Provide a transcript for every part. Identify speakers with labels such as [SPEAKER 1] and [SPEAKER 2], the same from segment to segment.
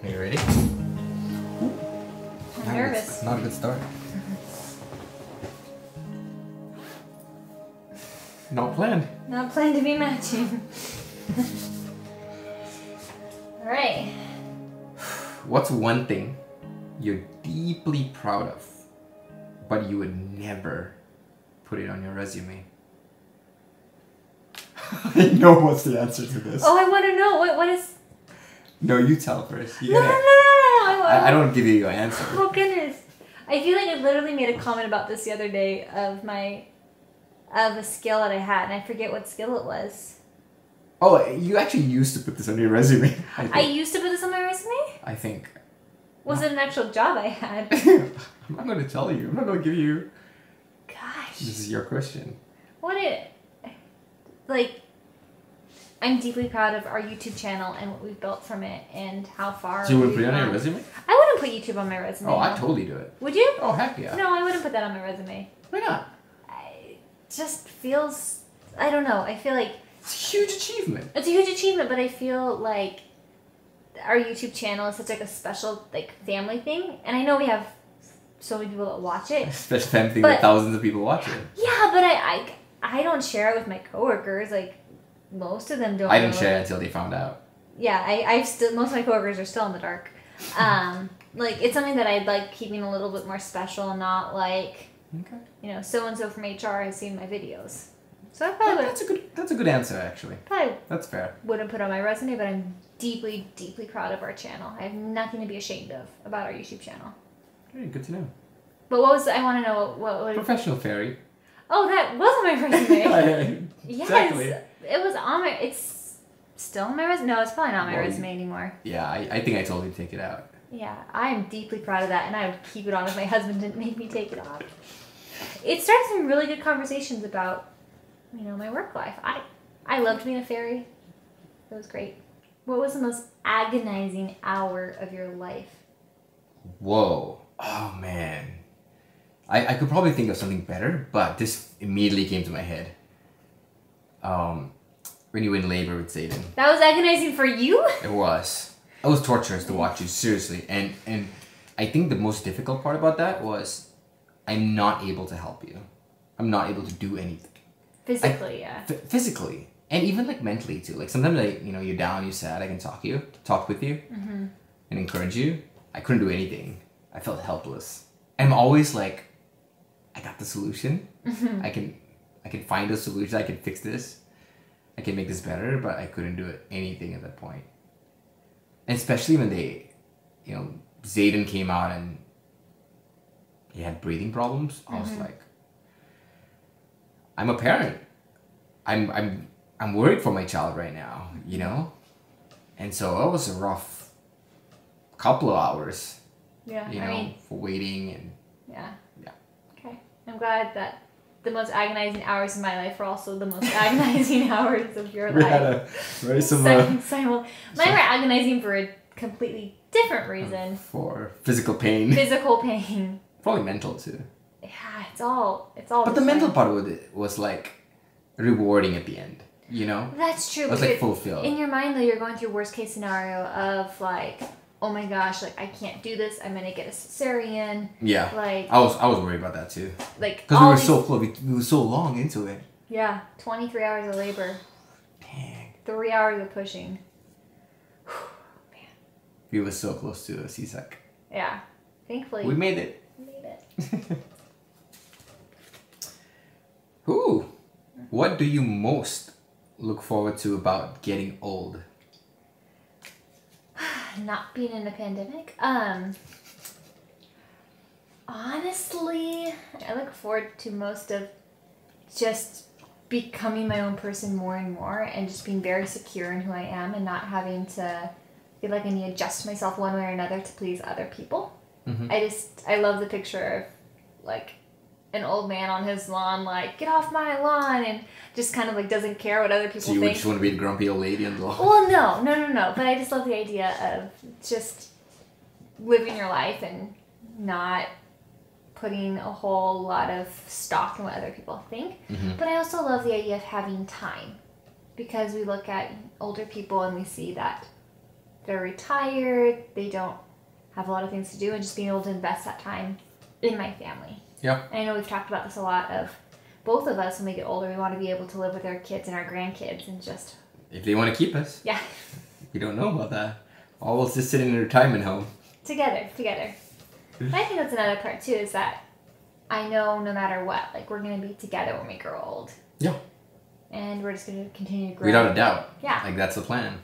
[SPEAKER 1] Are you ready?
[SPEAKER 2] I'm nervous.
[SPEAKER 1] Not a good start. Not planned.
[SPEAKER 2] Not planned to be matching. Alright.
[SPEAKER 1] What's one thing you're deeply proud of, but you would never put it on your resume? I know what's the answer to this.
[SPEAKER 2] Oh, I want to know. What is...
[SPEAKER 1] No, you tell first.
[SPEAKER 2] No. I
[SPEAKER 1] don't give you your answer.
[SPEAKER 2] Oh, goodness. I feel like I literally made a comment about this the other day of a skill that I had, and I forget what skill it was.
[SPEAKER 1] Oh, you actually used to put this on your resume.
[SPEAKER 2] I used to put this on my resume?
[SPEAKER 1] I think.
[SPEAKER 2] Was it an actual job I had?
[SPEAKER 1] I'm not going to tell you. I'm not going to give you...
[SPEAKER 2] Gosh.
[SPEAKER 1] This is your question.
[SPEAKER 2] I'm deeply proud of our YouTube channel and what we've built from it and how far.
[SPEAKER 1] So you wouldn't put it on your resume?
[SPEAKER 2] I wouldn't put YouTube on my resume.
[SPEAKER 1] Oh, I'd totally do it.
[SPEAKER 2] Would you?
[SPEAKER 1] Oh, heck yeah.
[SPEAKER 2] No, I wouldn't put that on my resume.
[SPEAKER 1] Why not?
[SPEAKER 2] It just feels... I don't know. I feel like...
[SPEAKER 1] It's a huge achievement.
[SPEAKER 2] It's a huge achievement, but I feel like our YouTube channel is such like a special family thing. And I know we have so many people that watch it.
[SPEAKER 1] Special family thing that thousands of people watch it.
[SPEAKER 2] Yeah, but I don't share it with my coworkers. Most of them don't.
[SPEAKER 1] I didn't share it until they found out.
[SPEAKER 2] Yeah, I've still... Most of my coworkers are still in the dark. It's something that I'd like keeping a little bit more special, not like...
[SPEAKER 1] Okay.
[SPEAKER 2] So-and-so from HR has seen my videos. So I probably
[SPEAKER 1] that's a good answer, actually.
[SPEAKER 2] Probably
[SPEAKER 1] that's fair.
[SPEAKER 2] Wouldn't put on my resume, but I'm deeply, deeply proud of our channel. I have nothing to be ashamed of about our YouTube channel.
[SPEAKER 1] Okay, good to know.
[SPEAKER 2] But I want to know what
[SPEAKER 1] Professional fairy.
[SPEAKER 2] Oh, that was on my resume.
[SPEAKER 1] Exactly.
[SPEAKER 2] Yes, it was on my... It's still on my resume? No, it's probably not on my resume anymore.
[SPEAKER 1] Yeah, I think I told you to take it out.
[SPEAKER 2] Yeah, I am deeply proud of that, and I would keep it on if my husband didn't make me take it off. It started some really good conversations about, my work life. I loved being a fairy. It was great. What was the most agonizing hour of your life?
[SPEAKER 1] Whoa. Oh, man. I could probably think of something better, but this immediately came to my head. When you were in labor with Zayden.
[SPEAKER 2] That was agonizing for you?
[SPEAKER 1] It was. It was torturous to watch you, seriously. And I think the most difficult part about that was I'm not able to help you. I'm not able to do anything.
[SPEAKER 2] Physically, yeah.
[SPEAKER 1] Physically. And even mentally too. Sometimes you're down, you're sad, I can talk with you, and encourage you. I couldn't do anything. I felt helpless. I'm always I got the solution. I can find a solution. I can fix this. I can make this better, but I couldn't do anything at that point. And especially when Zayden came out and he had breathing problems. I was like, I'm a parent. I'm worried for my child right now, And so it was a rough couple of hours.
[SPEAKER 2] Yeah.
[SPEAKER 1] For waiting and...
[SPEAKER 2] Yeah. Okay. I'm glad that the most agonizing hours of my life were also the most agonizing hours of your life.
[SPEAKER 1] We had a very similar...
[SPEAKER 2] Mine were agonizing for a completely different reason.
[SPEAKER 1] For physical pain.
[SPEAKER 2] Physical pain.
[SPEAKER 1] Probably mental too.
[SPEAKER 2] Yeah, it's all.
[SPEAKER 1] But the mental part of it was rewarding at the end,
[SPEAKER 2] That's true.
[SPEAKER 1] It was fulfilled.
[SPEAKER 2] In your mind though, you're going through worst case scenario of oh my gosh, I can't do this. I'm gonna get a cesarean.
[SPEAKER 1] Yeah. I was worried about that too. Because we were so close. We were so long into it.
[SPEAKER 2] Yeah, 23 hours of labor.
[SPEAKER 1] Dang.
[SPEAKER 2] 3 hours of pushing. Man.
[SPEAKER 1] We were so close to a C-sec.
[SPEAKER 2] Yeah. Thankfully.
[SPEAKER 1] We made it.
[SPEAKER 2] We made it.
[SPEAKER 1] Ooh. What do you most look forward to about getting old?
[SPEAKER 2] Not being in a pandemic. Honestly, I look forward to most of just becoming my own person more and more and just being very secure in who I am and not having to feel like I need to adjust myself one way or another to please other people. I love the picture of an old man on his lawn, get off my lawn, and just kind of doesn't care what other people think.
[SPEAKER 1] So you just want to be the grumpy old lady on the lawn?
[SPEAKER 2] Well, no. But I just love the idea of just living your life and not putting a whole lot of stock in what other people think. But I also love the idea of having time, because we look at older people and we see that they're retired, they don't have a lot of things to do, and just being able to invest that time in my family.
[SPEAKER 1] Yeah.
[SPEAKER 2] And I know we've talked about this a lot of both of us when we get older, we want to be able to live with our kids and our grandkids and just...
[SPEAKER 1] If they want to keep us.
[SPEAKER 2] Yeah.
[SPEAKER 1] We don't know about that. All we'll just sit in a retirement home.
[SPEAKER 2] Together. But I think that's another part too, is that I know no matter what, like we're going to be together when we grow old.
[SPEAKER 1] Yeah.
[SPEAKER 2] And we're just going to continue to grow.
[SPEAKER 1] Without a doubt.
[SPEAKER 2] Yeah.
[SPEAKER 1] Like that's the plan.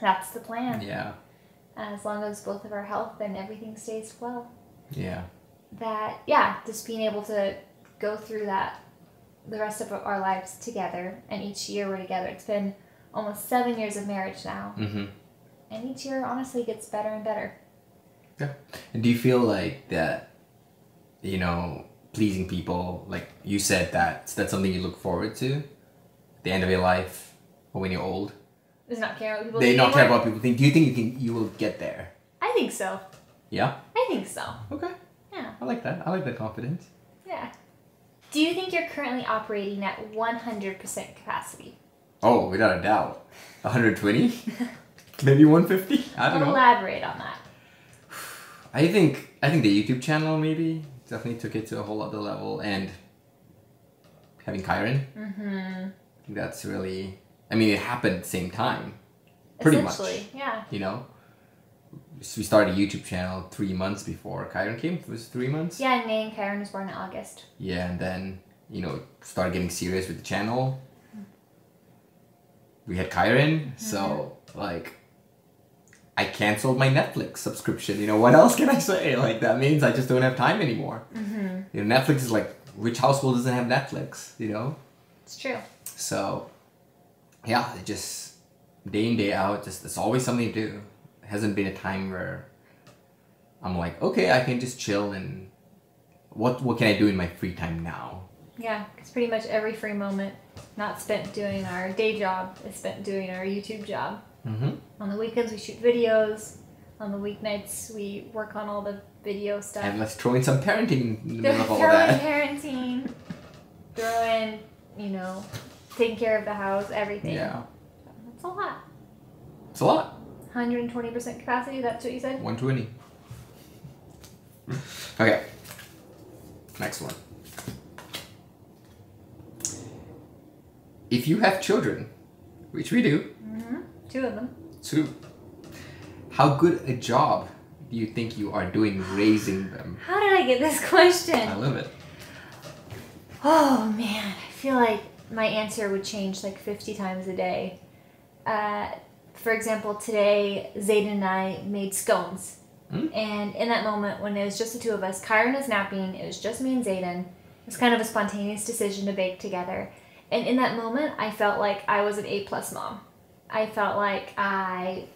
[SPEAKER 2] That's the plan.
[SPEAKER 1] Yeah.
[SPEAKER 2] As long as both of our health and everything stays well.
[SPEAKER 1] Yeah.
[SPEAKER 2] That, yeah, just being able to go through that the rest of our lives together, and each year we're together. It's been almost 7 years of marriage now.
[SPEAKER 1] Mm-hmm.
[SPEAKER 2] And each year, honestly, gets better and better.
[SPEAKER 1] Yeah. And do you feel like that, you know, pleasing people, like you said, that's something you look forward to? The end of your life, or when you're old?
[SPEAKER 2] Does not care what people
[SPEAKER 1] They
[SPEAKER 2] think
[SPEAKER 1] not care
[SPEAKER 2] anymore?
[SPEAKER 1] about people think. Do you think you will get there?
[SPEAKER 2] I think so.
[SPEAKER 1] Yeah?
[SPEAKER 2] I think so.
[SPEAKER 1] Okay.
[SPEAKER 2] Yeah.
[SPEAKER 1] I like that. I like that confidence.
[SPEAKER 2] Yeah. Do you think you're currently operating at 100% capacity?
[SPEAKER 1] Oh, without a doubt. 120? Maybe 150? I don't know.
[SPEAKER 2] Elaborate on that.
[SPEAKER 1] I think the YouTube channel maybe definitely took it to a whole other level, and having Kyron.
[SPEAKER 2] Mm-hmm.
[SPEAKER 1] I think that's really, I mean, it happened at the same time. Pretty much.
[SPEAKER 2] Essentially, yeah.
[SPEAKER 1] You know? So we started a YouTube channel 3 months before Kyron came. It was 3 months?
[SPEAKER 2] Yeah, and May and Kyron was born in August.
[SPEAKER 1] Yeah, and then, you know, started getting serious with the channel. We had Kyron, so, like, I canceled my Netflix subscription. You know, what else can I say? Like, that means I just don't have time anymore.
[SPEAKER 2] Mm-hmm.
[SPEAKER 1] You know, Netflix is like, which household doesn't have Netflix, you know?
[SPEAKER 2] It's true.
[SPEAKER 1] So, yeah, it just, day in, day out, just, it's always something to do. It hasn't been a time where I'm like, okay, I can just chill and what can I do in my free time now?
[SPEAKER 2] Yeah, because pretty much every free moment not spent doing our day job is spent doing our YouTube job.
[SPEAKER 1] Mm-hmm.
[SPEAKER 2] On the weekends we shoot videos. On the weeknights we work on all the video stuff.
[SPEAKER 1] And let's throw in some parenting in the middle of all
[SPEAKER 2] Throw in
[SPEAKER 1] that.
[SPEAKER 2] parenting. Throw in, you know, taking care of the house, everything.
[SPEAKER 1] Yeah.
[SPEAKER 2] That's a lot.
[SPEAKER 1] It's a lot.
[SPEAKER 2] 120% capacity, that's what you said?
[SPEAKER 1] 120. Okay. Next one. If you have children, which we do,
[SPEAKER 2] Mm-hmm. 2 of them.
[SPEAKER 1] 2, how good a job do you think you are doing raising them?
[SPEAKER 2] How did I get this question?
[SPEAKER 1] I love it.
[SPEAKER 2] Oh man, I feel like my answer would change like 50 times a day. For example, today Zayden and I made scones. And in that moment when it was just the 2 of us, Kyron was napping, it was just me and Zayden. It was kind of a spontaneous decision to bake together. And in that moment, I felt like I was an A+ mom. I felt like I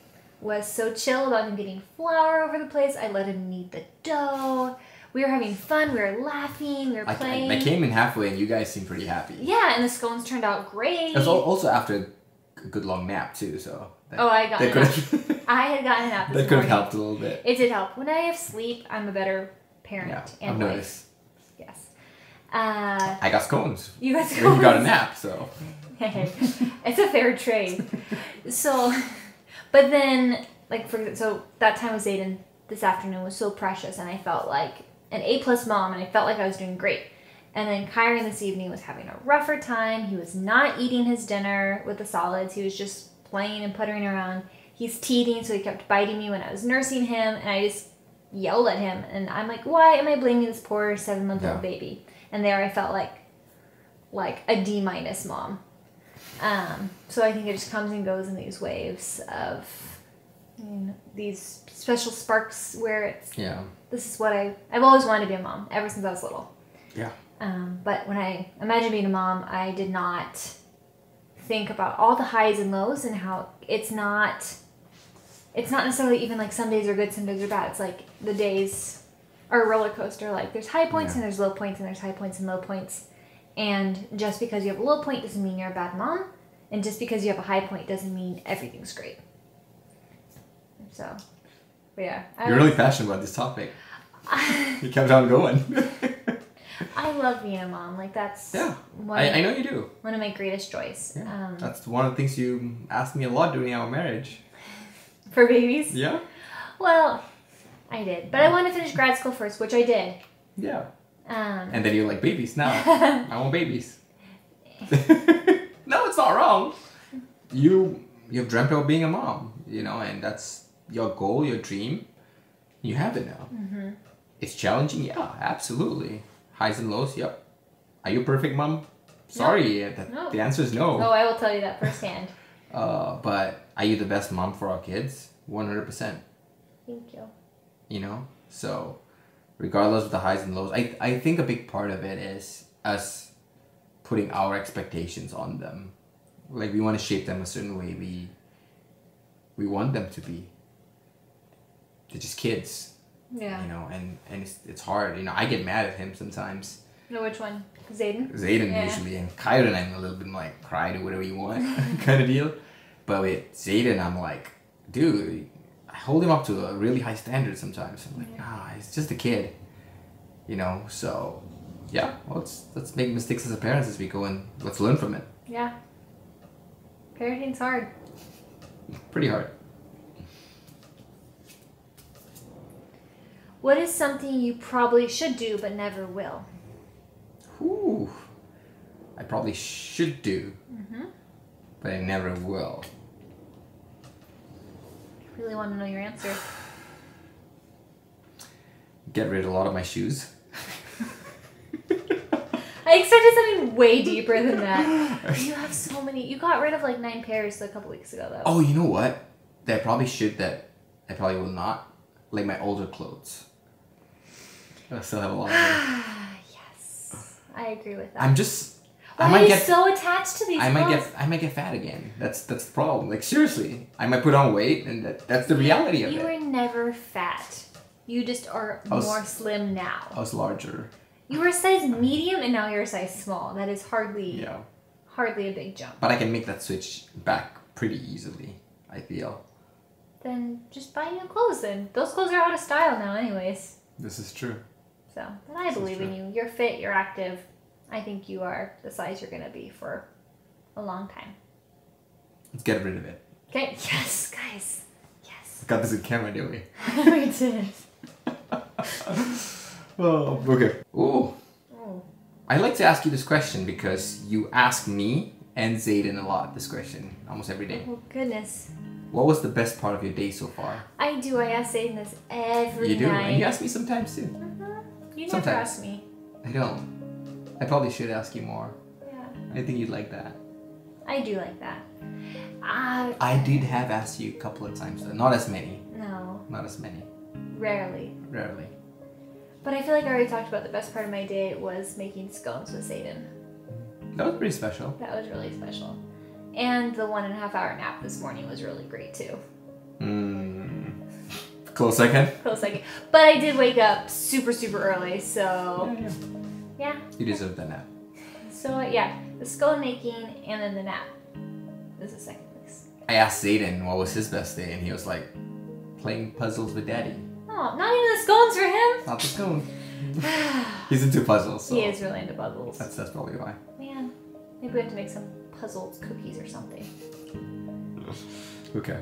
[SPEAKER 2] was so chill about him getting flour over the place. I let him knead the dough. We were having fun. We were laughing. We were playing.
[SPEAKER 1] I came in halfway and you guys seemed pretty happy.
[SPEAKER 2] Yeah, and the scones turned out great.
[SPEAKER 1] It was also after a good long nap too, so.
[SPEAKER 2] I got a nap. I had gotten a nap this
[SPEAKER 1] That could have
[SPEAKER 2] morning.
[SPEAKER 1] helped a little bit.
[SPEAKER 2] It did help. When I have sleep, I'm a better parent
[SPEAKER 1] Yeah,
[SPEAKER 2] and
[SPEAKER 1] I've
[SPEAKER 2] wife.
[SPEAKER 1] noticed.
[SPEAKER 2] Yes.
[SPEAKER 1] I got scones.
[SPEAKER 2] You got
[SPEAKER 1] When
[SPEAKER 2] scones.
[SPEAKER 1] you got a nap, so.
[SPEAKER 2] Hey, it's a fair trade. So, but then, so that time with Zayden this afternoon was so precious, and I felt like an A+ mom, and I felt like I was doing great. And then Kyron this evening was having a rougher time. He was not eating his dinner with the solids. He was just playing and puttering around. He's teething, so he kept biting me when I was nursing him, and I just yelled at him. And I'm like, why am I blaming this poor 7-month-old baby? And there I felt like a D- mom. So I think it just comes and goes in these waves of these special sparks where it's, this is what I've always wanted to be a mom ever since I was little.
[SPEAKER 1] Yeah.
[SPEAKER 2] But when I imagined being a mom, I did not think about all the highs and lows and how it's not necessarily even like some days are good, some days are bad. It's like the days are a roller coaster. Like there's high points and there's low points, and there's high points and low points. And just because you have a low point doesn't mean you're a bad mom. And just because you have a high point doesn't mean everything's great. So, but yeah.
[SPEAKER 1] You're really passionate about this topic. You kept on going.
[SPEAKER 2] I love being a mom. Like that's
[SPEAKER 1] I know you do.
[SPEAKER 2] one of my greatest joys.
[SPEAKER 1] Yeah. That's one of the things you asked me a lot during our marriage.
[SPEAKER 2] For babies?
[SPEAKER 1] Yeah?
[SPEAKER 2] Well, I did. But I wanted to finish grad school first, which I did.
[SPEAKER 1] Yeah.
[SPEAKER 2] Um,
[SPEAKER 1] And then you're like, babies now. I want babies. No, it's not wrong. You've dreamt of being a mom, you know, and that's your goal, your dream. You have it now.
[SPEAKER 2] mm-hmm.
[SPEAKER 1] It's challenging, yeah, absolutely. Highs and lows, yep. Are you a perfect mom? Sorry,
[SPEAKER 2] No.
[SPEAKER 1] the answer is no.
[SPEAKER 2] Oh, I will tell you that firsthand.
[SPEAKER 1] But are you the best mom for our kids? 100%.
[SPEAKER 2] Thank you.
[SPEAKER 1] You know, so regardless of the highs and lows, I think a big part of it is us putting our expectations on them. Like we want to shape them a certain way we want them to be. They're just kids.
[SPEAKER 2] Yeah.
[SPEAKER 1] You know, and it's hard. You know, I get mad at him sometimes.
[SPEAKER 2] No, which one? Zayden?
[SPEAKER 1] Zayden
[SPEAKER 2] Yeah.
[SPEAKER 1] usually, and Kyron I'm a little bit more like, cry, do whatever you want kind of deal. But with Zayden I'm like, dude, I hold him up to a really high standard sometimes. I'm like, he's just a kid. You know, so yeah, well, let's make mistakes as a parents as we go and let's learn from it.
[SPEAKER 2] Yeah. Parenting's hard.
[SPEAKER 1] Pretty hard.
[SPEAKER 2] What is something you probably should do but never will?
[SPEAKER 1] Ooh, I probably should do, but I never will.
[SPEAKER 2] I really want to know your answer.
[SPEAKER 1] Get rid of a lot of my shoes.
[SPEAKER 2] I expected something way deeper than that. You have so many. You got rid of like 9 pairs a couple weeks ago, though.
[SPEAKER 1] Oh, you know what? That I probably should, that I probably will not. Like my older clothes. I still have a lot of them.
[SPEAKER 2] Yes, I agree with that.
[SPEAKER 1] I'm just.
[SPEAKER 2] Why
[SPEAKER 1] I might
[SPEAKER 2] are you
[SPEAKER 1] get.
[SPEAKER 2] so attached to these
[SPEAKER 1] I
[SPEAKER 2] clothes?
[SPEAKER 1] might get fat again. That's the problem. Like seriously, I might put on weight, and that's the reality of
[SPEAKER 2] You
[SPEAKER 1] it.
[SPEAKER 2] were never fat. You just are
[SPEAKER 1] I was-
[SPEAKER 2] more slim now.
[SPEAKER 1] I was larger.
[SPEAKER 2] You were a size medium, and now you're a size small. That is hardly a big jump.
[SPEAKER 1] But I can make that switch back pretty easily. I feel.
[SPEAKER 2] Then just buy new clothes. Then those clothes are out of style now, anyways.
[SPEAKER 1] This is true.
[SPEAKER 2] So, but I believe in you. You're fit. You're active. I think you are the size you're gonna be for a long time.
[SPEAKER 1] Let's get rid of it.
[SPEAKER 2] Okay. Yes, guys. Yes.
[SPEAKER 1] Got this in camera, didn't we?
[SPEAKER 2] We did.
[SPEAKER 1] Oh, okay. Ooh.
[SPEAKER 2] Oh.
[SPEAKER 1] I like to ask you this question because you ask me and Zayden a lot this question almost every day.
[SPEAKER 2] Oh goodness.
[SPEAKER 1] What was the best part of your day so far?
[SPEAKER 2] I do. I ask Aiden this every
[SPEAKER 1] You do,
[SPEAKER 2] night.
[SPEAKER 1] and you ask me sometimes too.
[SPEAKER 2] You never
[SPEAKER 1] Sometimes.
[SPEAKER 2] ask me.
[SPEAKER 1] I don't. I probably should ask you more.
[SPEAKER 2] Yeah.
[SPEAKER 1] I think you'd like that.
[SPEAKER 2] I do like that.
[SPEAKER 1] I did have asked you a couple of times though. Not as many.
[SPEAKER 2] No,
[SPEAKER 1] Not as many.
[SPEAKER 2] rarely.
[SPEAKER 1] Rarely.
[SPEAKER 2] But I feel like I already talked about the best part of my day was making scones with Aiden.
[SPEAKER 1] That was pretty special.
[SPEAKER 2] That was really special. And the 1.5 hour nap this morning was really great too.
[SPEAKER 1] Close second.
[SPEAKER 2] Close second. But I did wake up super, super early, so yeah.
[SPEAKER 1] You deserve that nap.
[SPEAKER 2] So yeah, the scone making and then the nap is the second place.
[SPEAKER 1] I asked Zayden what was his best day, and he was like, playing puzzles with Daddy.
[SPEAKER 2] Oh, not even the scones for him.
[SPEAKER 1] Not the scone. He's into puzzles. So
[SPEAKER 2] He is really into puzzles.
[SPEAKER 1] That's probably why.
[SPEAKER 2] Man, maybe we have to make some puzzles cookies or something.
[SPEAKER 1] Okay.